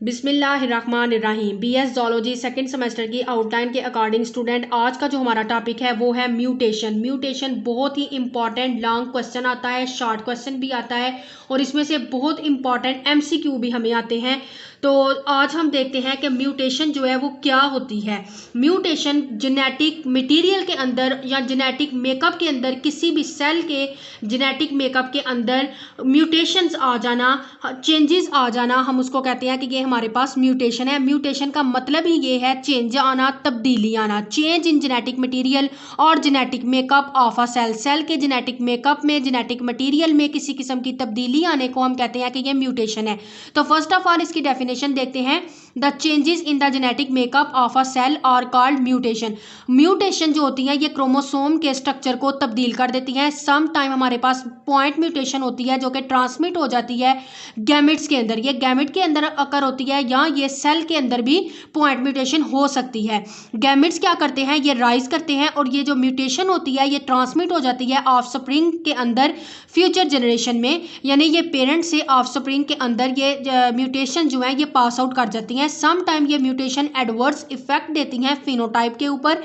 बिस्मिल्लाहिर्रहमानिर्रहीम। BS zoology second semester की outline के अकॉर्डिंग स्टूडेंट आज का जो हमारा टॉपिक है वो है म्यूटेशन। म्यूटेशन बहुत ही इंपॉर्टेंट लॉन्ग क्वेश्चन आता है, शॉर्ट क्वेश्चन भी आता है और इसमें से बहुत इंपॉर्टेंट एमसीक्यू भी हमें आते हैं। तो आज हम देखते हैं कि म्यूटेशन जो है वो क्या होती है। म्यूटेशन जेनेटिक मटेरियल के अंदर या जेनेटिक मेकअप के अंदर, किसी भी सेल के जेनेटिक मेकअप के अंदर म्यूटेशंस आ जाना, चेंजेस आ जाना, हम उसको कहते हैं कि ये हमारे पास म्यूटेशन है। म्यूटेशन का मतलब ही ये है चेंज आना, तब्दीली आना, चेंज इन जेनेटिक मटेरियल और genetic makeup of a cell. Cell के जेनेटिक मेकअप में, जेनेटिक मटेरियल में किसी किस्म की तब्दीली आने को हम कहते हैं कि ये म्यूटेशन है। तो फर्स्ट ऑफ ऑल इसकी डेफिनेशन देखते हैं। The changes in the genetic makeup of a cell are called mutation. Mutation जो होती है ये क्रोमोसोम के स्ट्रक्चर को तब्दील कर देती हैं। सम टाइम हमारे पास पॉइंट म्यूटेशन होती है जो कि ट्रांसमिट हो जाती है गैमेट्स के अंदर। ये गैमेट के अंदर अकर होती है या ये सेल के अंदर भी पॉइंट म्यूटेशन हो सकती है। गैमेट्स क्या करते हैं, ये राइज करते हैं और ये जो म्यूटेशन होती है ये ट्रांसमिट हो जाती है ऑफस्प्रिंग के अंदर फ्यूचर जनरेशन में, यानी ये पेरेंट से ऑफस्प्रिंग के अंदर ये म्यूटेशन जो है ये पास आउट कर जाती हैं। सम टाइम ये म्यूटेशन एडवर्स इफेक्ट देती हैं फिनोटाइप के ऊपर,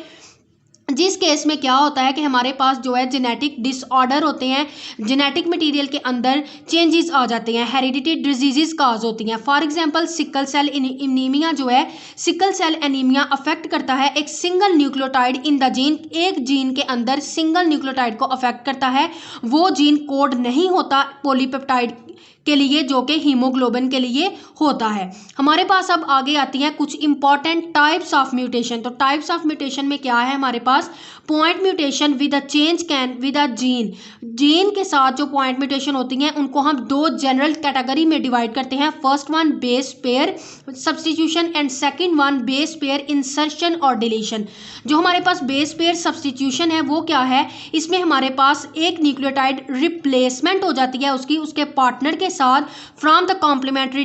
जिस केस में क्या होता है कि हमारे पास जो है जेनेटिक डिसऑर्डर होते हैं, जेनेटिक मटेरियल के अंदर चेंजेस आ जाते हैं, हेरिडिटी डिजीजेस काज होती हैं। For example sickle cell anaemia जो है, सिकल सेल एनीमिया अफेक्ट करता है एक single nucleotide in the gene. एक जीन के अंदर सिंगल न्यूक्लियोटाइड को अफेक्ट करता है, वो जीन कोड नहीं होता पॉलीपेप्टाइड के लिए जो कि हीमोग्लोबिन के लिए होता है। हमारे पास अब आगे आती हैं कुछ इंपॉर्टेंट टाइप्स ऑफ म्यूटेशन। तो टाइप्स ऑफ म्यूटेशन में क्या है हमारे पास, point mutation with a change can with a gene. Gene के साथ जो पॉइंट म्यूटेशन होती हैं उनको हम दो जनरल कैटेगरी में डिवाइड करते हैं। First one base pair substitution and second one base pair insertion और डिलीशन। जो हमारे पास बेस पेयर सब्सटीट्यूशन है वो क्या है, इसमें हमारे पास एक न्यूक्लियोटाइड रिप्लेसमेंट हो जाती है उसके पार्टनर के साथ from the complementary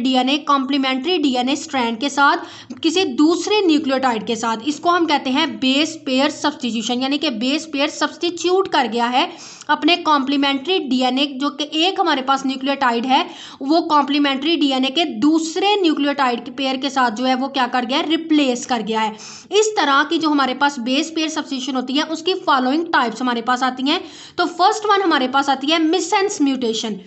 DNA strand के साथ किसी दूसरे न्यूक्लियोटाइड के साथ। इसको हम कहते हैं बेस पेयर सब्सटीट्यूशन, यानी कि बेस पेयर सब्सटीट्यूट कर गया है अपने कॉम्प्लीमेंट्री डीएनए, जो कि एक हमारे पास न्यूक्लियोटाइड है वो कॉम्प्लीमेंट्री डीएनए के दूसरे न्यूक्लियोटाइड के पेयर के साथ जो है वो क्या कर गया है, रिप्लेस कर गया है। इस तरह की जो हमारे पास बेस पेयर सब्सटीट्यूशन होती है उसकी फॉलोइंग टाइप्स हमारे पास आती हैं। तो फर्स्ट वन हमारे पास आती है मिससेंस म्यूटेशन।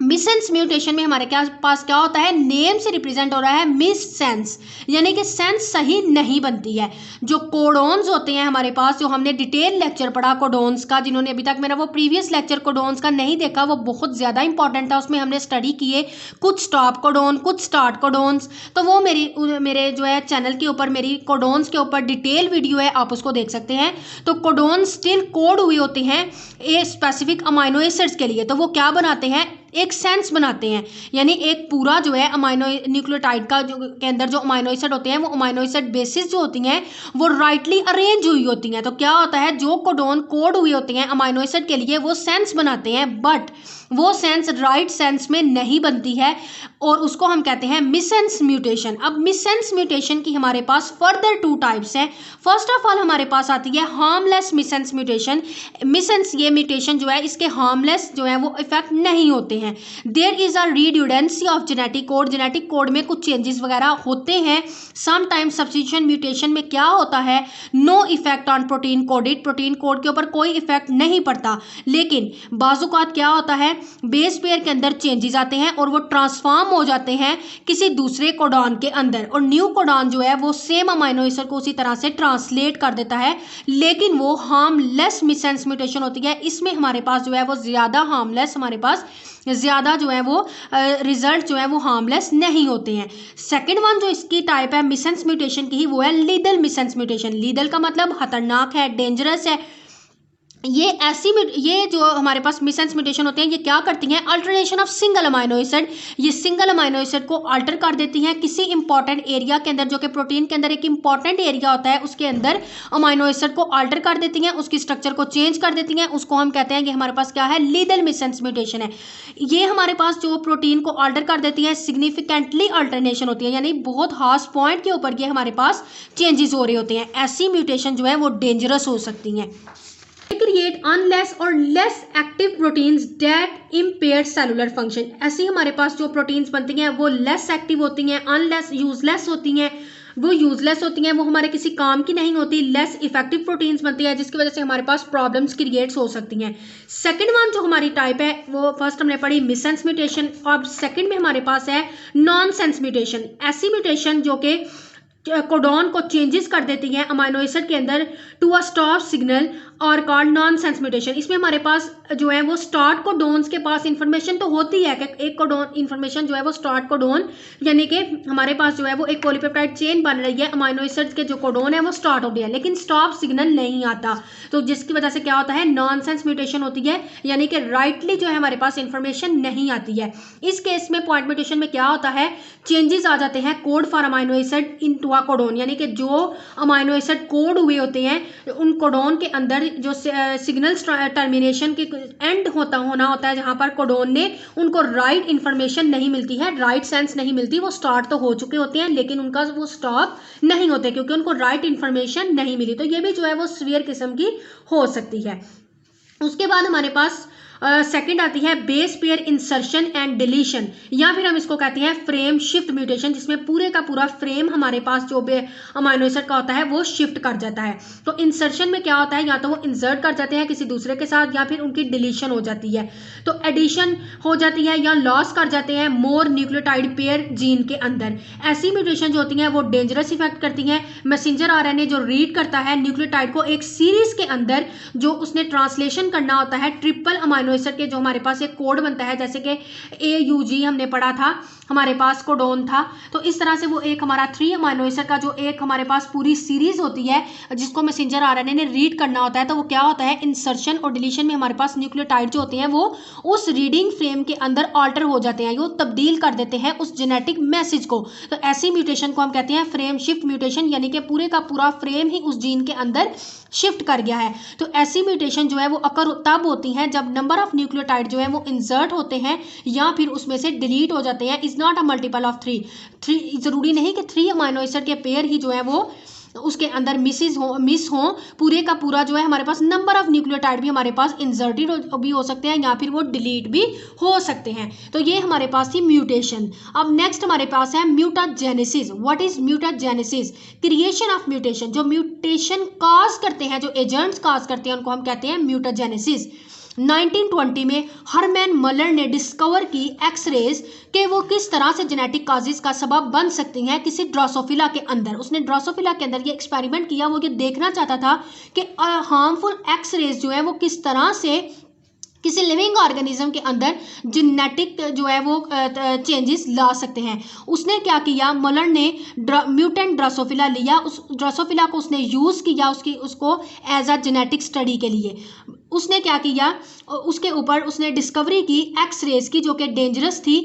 मिससेंस म्यूटेशन में हमारे पास क्या होता है, नेम से रिप्रेजेंट हो रहा है मिससेंस, यानी कि सेंस सही नहीं बनती है। जो कोडोन्स होते हैं हमारे पास, जो हमने डिटेल लेक्चर पढ़ा कोडोन्स का, जिन्होंने अभी तक मेरा वो प्रीवियस लेक्चर कोडोन्स का नहीं देखा वो बहुत ज़्यादा इंपॉर्टेंट था, उसमें हमने स्टडी किए कुछ स्टॉप कोडोन कुछ स्टार्ट कोडोन्स। तो वो मेरे जो है चैनल के ऊपर मेरी कोडोन्स के ऊपर डिटेल वीडियो है, आप उसको देख सकते हैं। तो कोडोन्स स्टिल कोड हुए होते हैं ए स्पेसिफिक अमाइनो एसिड्स के लिए। तो वो क्या बनाते हैं, एक सेंस बनाते हैं, यानी एक पूरा जो है अमाइनो न्यूक्लियोटाइड का जो के अंदर जो अमाइनो एसिड होते हैं वो अमाइनो एसिड बेसिस जो होती हैं वो राइटली अरेंज हुई होती हैं। तो क्या होता है, जो कोडोन कोड हुए होते हैं अमाइनो एसिड के लिए वो सेंस बनाते हैं, बट वो सेंस राइट सेंस में नहीं बनती है और उसको हम कहते हैं मिससेंस म्यूटेशन। अब मिससेंस म्यूटेशन की हमारे पास फर्दर टू टाइप्स हैं। फर्स्ट ऑफ ऑल हमारे पास आती है हार्मलेस मिससेंस म्यूटेशन। मिससेंस ये म्यूटेशन जो है इसके हार्मलेस जो है वो इफेक्ट नहीं होते हैं। There is a redundancy of genetic code, genetic code में कुछ चेंजेस वगैरह होते हैं। सम टाइम सब्स्टिट्यूशन म्यूटेशन में क्या होता है, no effect on protein coded, protein code के ऊपर कोई इफेक्ट नहीं पड़ता, लेकिन बाजुकात क्या होता है, बेस पेयर के अंदर चेंजेस आते हैं और वो ट्रांसफॉर्म हो जाते हैं किसी दूसरे कोडॉन के अंदर, और न्यू कोडॉन जो है वो सेम अमाइनो एसिड को उसी तरह से ट्रांसलेट कर देता है, लेकिन वो हार्मलेस मिससेंस म्यूटेशन होती है। इसमें हमारे पास जो है वो ज़्यादा हार्मलेस, हमारे पास ज़्यादा जो है वो रिजल्ट जो है वो हार्मलेस नहीं होते हैं। सेकंड वन जो इसकी टाइप है मिससेंस म्यूटेशन की ही वो है लीदल मिससेंस म्यूटेशन। लीदल का मतलब खतरनाक है, डेंजरस है। ये जो हमारे पास मिससेंस म्यूटेशन होते हैं ये क्या करती हैं, alteration of single amino acid, ये सिंगल अमाइनो एसिड को अल्टर कर देती हैं किसी इंपॉर्टेंट एरिया के अंदर, जो कि प्रोटीन के अंदर एक इंपॉर्टेंट एरिया होता है उसके अंदर अमाइनो एसिड को अल्टर कर देती हैं, उसकी स्ट्रक्चर को चेंज कर देती हैं। उसको हम कहते हैं कि हमारे पास क्या है, लीदल मिससेंस म्यूटेशन है। ये हमारे पास जो प्रोटीन को अल्टर कर देती है सिग्निफिकेंटली अल्टरनेशन होती है, यानी बहुत खास पॉइंट के ऊपर ये हमारे पास चेंजेस हो रहे होते हैं। ऐसी म्यूटेशन जो है वो डेंजरस हो सकती हैं। क्रिएट अनलेस और less active proteins that empire cellular function. ऐसे हमारे पास जो प्रोटीन्स बनती हैं वो लेस एक्टिव होती हैं, अनलेस यूजलेस होती हैं, वो यूजलेस होती हैं, वो हमारे किसी काम की नहीं होती, लेस इफेक्टिव प्रोटीन्स बनती है जिसकी वजह से हमारे पास प्रॉब्लम्स क्रिएट्स हो सकती हैं। सेकंड वन जो हमारी टाइप है वो फर्स्ट हमने पढ़ी मिससेंस म्यूटेशन, और सेकंड में हमारे पास है नॉनसेंस म्यूटेशन। ऐसी म्यूटेशन जो कि कोडॉन को चेंजेस कर देती हैं अमाइनो एसिड के अंदर टू अ स्टॉप सिग्नल और कॉल्ड नॉनसेंस म्यूटेशन। इसमें हमारे पास जो है वो स्टार्ट कोडॉन्स के पास इंफॉर्मेशन तो होती है कि एक कोडॉन इंफॉर्मेशन जो है वो स्टार्ट कोडॉन, यानी कि हमारे पास जो है वो एक पॉलीपेप्टाइड चेन बन रही है, अमाइनो एसिड्स के जो कोडॉन है वो स्टार्ट हो गया है, लेकिन स्टॉप सिग्नल नहीं आता, तो जिसकी वजह से क्या होता है नॉनसेंस म्यूटेशन होती है, यानी कि राइटली जो है हमारे पास इंफॉर्मेशन नहीं आती है। इस केस में पॉइंट म्यूटेशन में क्या होता है, चेंजेस आ जाते हैं code for amino acid into a codon, यानी कि जो अमाइनो एसिड कोड हुए होते हैं उन कोडॉन के अंदर जो सिग्नल टर्मिनेशन के एंड होना होता है, जहां पर कोडॉन ने उनको राइट इंफॉर्मेशन नहीं मिलती है, राइट सेंस नहीं मिलती, वो स्टार्ट तो हो चुके होते हैं लेकिन उनका वो स्टॉप नहीं होते क्योंकि उनको राइट इंफॉर्मेशन नहीं मिली, तो ये भी जो है वो सीवियर किस्म की हो सकती है। उसके बाद हमारे पास सेकंड आती है base pair insertion and deletion, या फिर हम इसको कहते हैं फ्रेम शिफ्ट म्यूटेशन, जिसमें पूरे का पूरा फ्रेम हमारे पास जो अमाइनो एसिड का होता है वो शिफ्ट कर जाता है। तो इंसर्शन में क्या होता है, या तो वो इंसर्ट कर जाते हैं किसी दूसरे के साथ या फिर उनकी डिलीशन हो जाती है, तो एडिशन हो जाती है या लॉस कर जाते हैं मोर न्यूक्लियोटाइड पेयर जीन के अंदर। ऐसी म्यूटेशन जो होती हैं वो डेंजरस इफेक्ट करती हैं मैसेंजर आरएनए जो रीड करता है न्यूक्लियोटाइड को एक सीरीज के अंदर, जो उसने ट्रांसलेशन करना होता है ट्रिपल अमाइनो एसिड के, जो हमारे पास एक कोड बनता है जैसे कि AUG हमने पढ़ा था, हमारे पास कोडॉन था, तो इस तरह से वो एक हमारा 3 अमाइनो एसिड का जो एक हमारे पास पूरी सीरीज होती है जिसको मैसेंजर आरएनए ने रीड करना होता है, तो वो क्या होता है इंसर्शन और डिलीशन में हमारे पास न्यूक्लियोटाइड जो होते हैं वो उस रीडिंग फ्रेम के अंदर ऑल्टर हो जाते हैं, वो तब्दील कर देते हैं उस जेनेटिक मैसेज को, तो ऐसी म्यूटेशन को हम कहते हैं फ्रेम शिफ्ट म्यूटेशन, यानी कि पूरे का पूरा फ्रेम ही उस जीन के अंदर शिफ्ट कर गया है। तो ऐसी म्यूटेशन जो है वो अकर तब होती हैं जब नंबर ऑफ न्यूक्लियोटाइड जो है वो इंसर्ट होते हैं या फिर उसमें से डिलीट हो जाते हैं, is not a multiple of 3 जरूरी नहीं कि 3 अमाइनो एसिड के पेयर ही जो है वो उसके अंदर मिस हो, पूरे का पूरा जो है हमारे पास नंबर ऑफ न्यूक्लियोटाइड भी हमारे पास इंसर्टेड भी हो सकते हैं या फिर वो डिलीट भी हो सकते हैं। तो ये हमारे पास थी म्यूटेशन। अब नेक्स्ट हमारे पास है mutagenesis. What is mutagenesis? Creation of mutation, जो म्यूटेशन कॉज करते हैं, जो एजेंट्स कॉज करते हैं, उनको हम कहते हैं म्यूटाजेनेसिस। 1920 में हरमैन मलर ने डिस्कवर की एक्सरेज कि वो किस तरह से जेनेटिक काजेस का सबब बन सकती हैं किसी ड्रोसोफिला के अंदर। उसने ड्रोसोफिला के अंदर ये एक्सपेरिमेंट किया, वो ये देखना चाहता था कि हार्मफुल एक्सरेज जो है वो किस तरह से किसी लिविंग ऑर्गेनिज्म के अंदर जेनेटिक जो है वो चेंजेस ला सकते हैं। उसने क्या किया, मलर ने म्यूटेंट ड्रोसोफिला लिया, उस ड्रोसोफिला को उसने यूज़ किया उसको एज अ जेनेटिक स्टडी के लिए। उसने क्या किया, उसके ऊपर उसने डिस्कवरी की एक्स रेज की जो कि डेंजरस थी,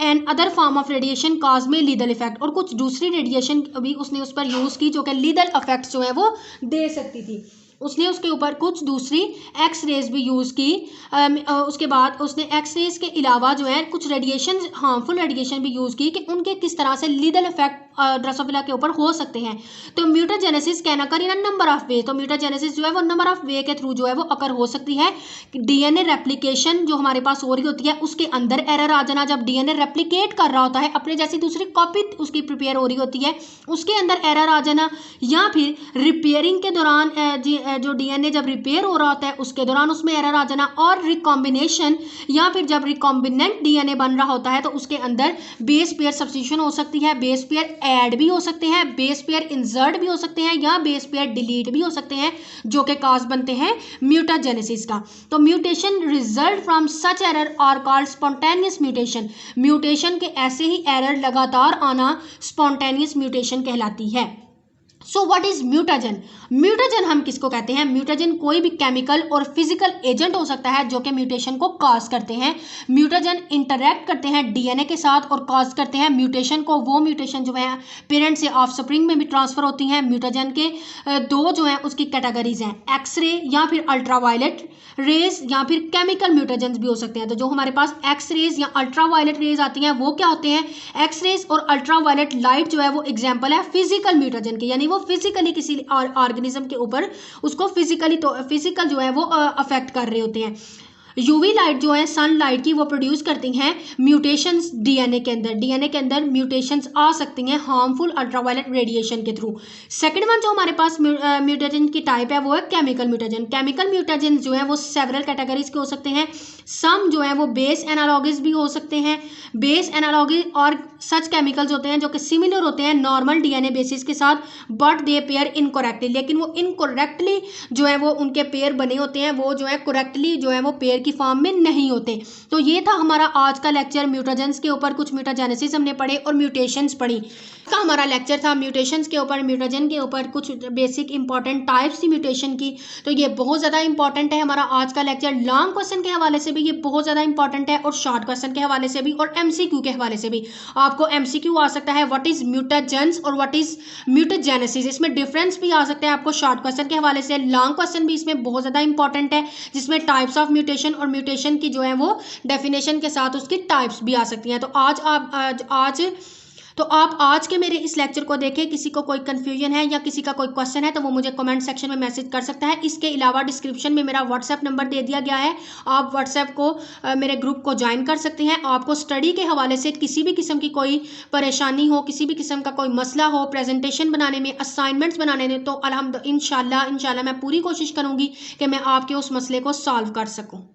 and other form of radiation cause में लीदल इफेक्ट, और कुछ दूसरी रेडिएशन भी उसने उस पर यूज़ की जो कि लीदल इफेक्ट जो है वो दे सकती थी। उसने उसके ऊपर कुछ दूसरी एक्स रेज भी यूज़ की। उसके बाद उसने एक्स रेज के अलावा जो है कुछ रेडिएशन, हार्मफुल रेडिएशन भी यूज़ की कि उनके किस तरह से लीदल इफेक्ट ड्रोसोफिला के ऊपर हो सकते हैं। तो mutagenesis can occur in a number of वे, तो म्यूटाजेनेसिस जो है वो नंबर ऑफ वे के थ्रू जो है वो अकर हो सकती है। डीएनए रेप्लिकेशन जो हमारे पास हो रही होती है उसके अंदर एरर आ जाना, जब डीएनए रेप्लिकेट कर रहा होता है अपने जैसी दूसरी कॉपी उसकी प्रिपेयर हो रही होती है उसके अंदर एरर आ जाना, या फिर रिपेयरिंग के दौरान जो डीएनए जब रिपेयर हो रहा होता है उसके दौरान उसमें एरर आ जाना, और रिकॉम्बिनेशन या फिर जब रिकॉम्बिनेंट डीएनए बन रहा होता है तो उसके अंदर बेस पेयर सब्स्टिट्यूशन हो सकती है, बेस पेयर ऐड भी हो सकते हैं, बेस पेयर इंसर्ट भी हो सकते हैं, या बेस पेयर डिलीट भी हो सकते हैं, जो कि काज बनते हैं म्यूटाजेनेसिस का। तो mutation result from such error are called spontaneous mutation. Mutation के ऐसे ही एरर लगातार आना स्पॉन्टेनियस म्यूटेशन कहलाती है। So what is mutagen? Mutagen हम किसको कहते हैं? म्यूटाजन कोई भी केमिकल और फिजिकल एजेंट हो सकता है जो कि म्यूटेशन को कॉज करते हैं। म्यूटाजन इंटरैक्ट करते हैं डीएनए के साथ और कॉज करते हैं म्यूटेशन को। वो म्यूटेशन जो है पेरेंट से ऑफस्प्रिंग में भी ट्रांसफर होती हैं। म्यूटाजन के दो जो है उसकी कैटेगरीज हैं, एक्सरे या फिर अल्ट्रावायलेट रेज, या फिर केमिकल म्यूटाजन भी हो सकते हैं। तो जो हमारे पास एक्स रेज या अल्ट्रावायलेट रेज आती हैं वो क्या होते हैं? एक्स रेज और अल्ट्रावायलेट लाइट जो है वो एग्जाम्पल है फिजिकल म्यूटाजन के, यानी वो वो फिजिकली किसी ऑर्गेनिज्म के ऊपर उसको फिजिकल जो है वो अफेक्ट कर रहे होते हैं। यूवी लाइट जो है सनलाइट की वो प्रोड्यूस करती हैं म्यूटेशंस डीएनए के अंदर म्यूटेशंस आ सकती हैं हार्मफुल अल्ट्रावायलेट रेडिएशन के थ्रू। सेकंड वन जो हमारे पास म्यूटेजन की टाइप है वो है केमिकल म्यूटेजन जो है वो सेवरल कैटेगरीज के हो सकते हैं। सम जो है वो बेस एनालॉगस भी हो सकते हैं। बेस एनालॉगी और सच केमिकल्स होते हैं जो कि सिमिलर होते हैं नॉर्मल डीएनए बेसिस के साथ, बट दे पेयर इनकरेक्टली, लेकिन वो इनकरेक्टली जो है वो उनके पेयर बने होते हैं, वो जो है करेक्टली जो है वो पेयर की फॉर्म में नहीं होते। तो ये था हमारा आज का लेक्चर म्यूटेजेंस के ऊपर। कुछ म्यूटाजेनेसिस हमने पढ़े और म्यूटेशंस पढ़ी। का हमारा लेक्चर था म्यूटेशंस के ऊपर, म्यूटेजन के ऊपर, कुछ बेसिक इंपॉर्टेंट टाइप्स थी म्यूटेशन की। तो ये बहुत ज़्यादा इंपॉर्टेंट है हमारा आज का लेक्चर। लॉन्ग क्वेश्चन के हवाले से भी ये बहुत ज़्यादा इंपॉर्टेंट है और शॉर्ट क्वेश्चन के हवाले से भी और एमसीक्यू के हवाले से भी। आपको एमसीक्यू आ सकता है व्हाट इज म्यूटेजेंस और व्हाट इज म्यूटेजेनेसिस, इसमें डिफरेंस भी आ सकता है आपको शॉर्ट क्वेश्चन के हवाले से। लॉन्ग क्वेश्चन भी इसमें बहुत ज़्यादा इंपॉर्टेंट है जिसमें टाइप्स ऑफ म्यूटेशन और म्यूटेशन की जो है वो डेफिनेशन के साथ उसकी टाइप्स भी आ सकती हैं। तो आप आज के मेरे इस लेक्चर को देखें। किसी को कोई कन्फ्यूजन है या किसी का कोई क्वेश्चन है तो वो मुझे कमेंट सेक्शन में मैसेज कर सकता है। इसके अलावा डिस्क्रिप्शन में मेरा व्हाट्सएप नंबर दे दिया गया है, आप व्हाट्सएप को मेरे ग्रुप को ज्वाइन कर सकते हैं। आपको स्टडी के हवाले से किसी भी किस्म की कोई परेशानी हो, किसी भी किस्म का कोई मसला हो, प्रेजेंटेशन बनाने में, असाइनमेंट्स बनाने में, तो इंशाल्लाह मैं पूरी कोशिश करूँगी कि मैं आपके उस मसले को सॉल्व कर सकूँ।